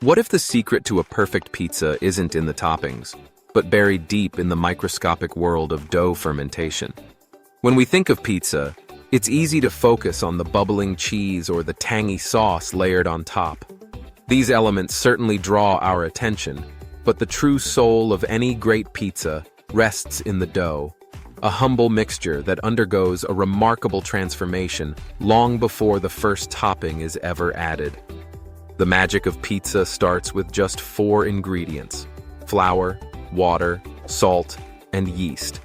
What if the secret to a perfect pizza isn't in the toppings, but buried deep in the microscopic world of dough fermentation? When we think of pizza, it's easy to focus on the bubbling cheese or the tangy sauce layered on top. These elements certainly draw our attention, but the true soul of any great pizza rests in the dough, a humble mixture that undergoes a remarkable transformation long before the first topping is ever added. The magic of pizza starts with just 4 ingredients: flour, water, salt, and yeast.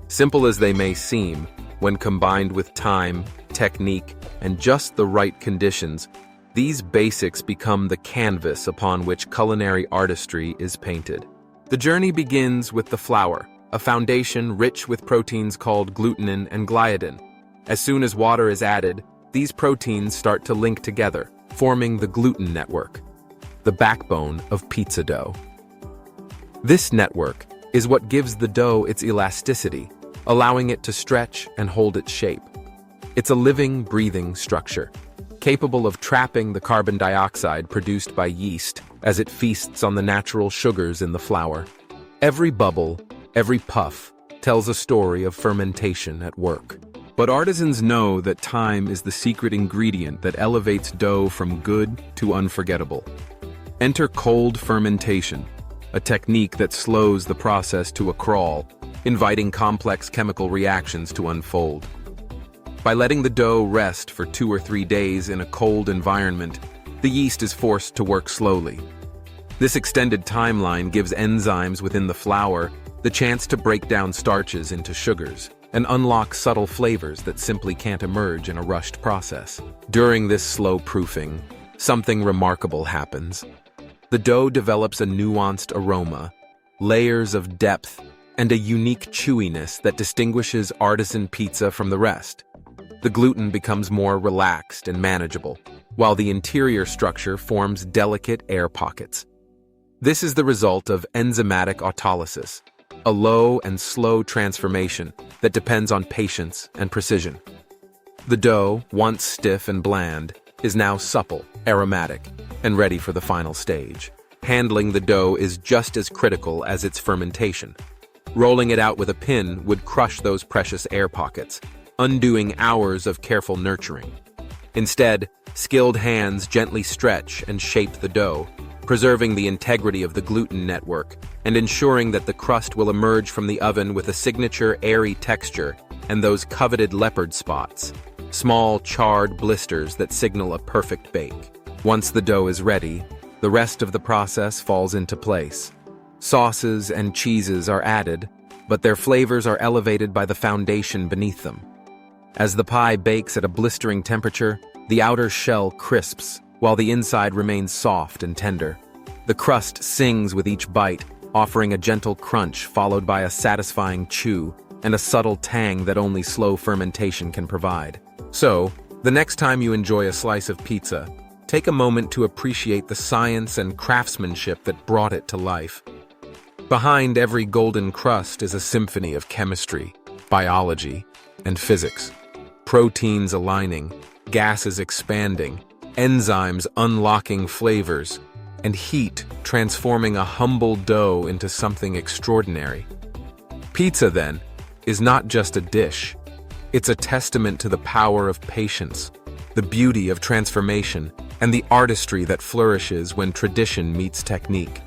Simple as they may seem, when combined with time, technique, and just the right conditions, these basics become the canvas upon which culinary artistry is painted. The journey begins with the flour, a foundation rich with proteins called gluten and gliadin. As soon as water is added, these proteins start to link together, forming the gluten network, the backbone of pizza dough. This network is what gives the dough its elasticity, allowing it to stretch and hold its shape. It's a living, breathing structure, capable of trapping the carbon dioxide produced by yeast as it feasts on the natural sugars in the flour. Every bubble, every puff, tells a story of fermentation at work. But artisans know that time is the secret ingredient that elevates dough from good to unforgettable. Enter cold fermentation, a technique that slows the process to a crawl, inviting complex chemical reactions to unfold. By letting the dough rest for 2 or 3 days in a cold environment, the yeast is forced to work slowly. This extended timeline gives enzymes within the flour the chance to break down starches into sugars and unlock subtle flavors that simply can't emerge in a rushed process. During this slow proofing, something remarkable happens. The dough develops a nuanced aroma, layers of depth, and a unique chewiness that distinguishes artisan pizza from the rest. The gluten becomes more relaxed and manageable, while the interior structure forms delicate air pockets. This is the result of enzymatic autolysis, a low and slow transformation that depends on patience and precision. The dough, once stiff and bland, is now supple, aromatic, and ready for the final stage. Handling the dough is just as critical as its fermentation. Rolling it out with a pin would crush those precious air pockets, undoing hours of careful nurturing. Instead, skilled hands gently stretch and shape the dough, preserving the integrity of the gluten network and ensuring that the crust will emerge from the oven with a signature airy texture and those coveted leopard spots, small charred blisters that signal a perfect bake. Once the dough is ready, the rest of the process falls into place. Sauces and cheeses are added, but their flavors are elevated by the foundation beneath them. As the pie bakes at a blistering temperature, the outer shell crisps, while the inside remains soft and tender. The crust sings with each bite, offering a gentle crunch followed by a satisfying chew and a subtle tang that only slow fermentation can provide. So, the next time you enjoy a slice of pizza, take a moment to appreciate the science and craftsmanship that brought it to life. Behind every golden crust is a symphony of chemistry, biology, and physics. Proteins aligning, gases expanding, enzymes unlocking flavors, and heat transforming a humble dough into something extraordinary. Pizza, then, is not just a dish. It's a testament to the power of patience, the beauty of transformation, and the artistry that flourishes when tradition meets technique.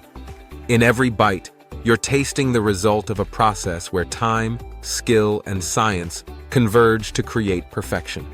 In every bite, you're tasting the result of a process where time, skill, and science converge to create perfection.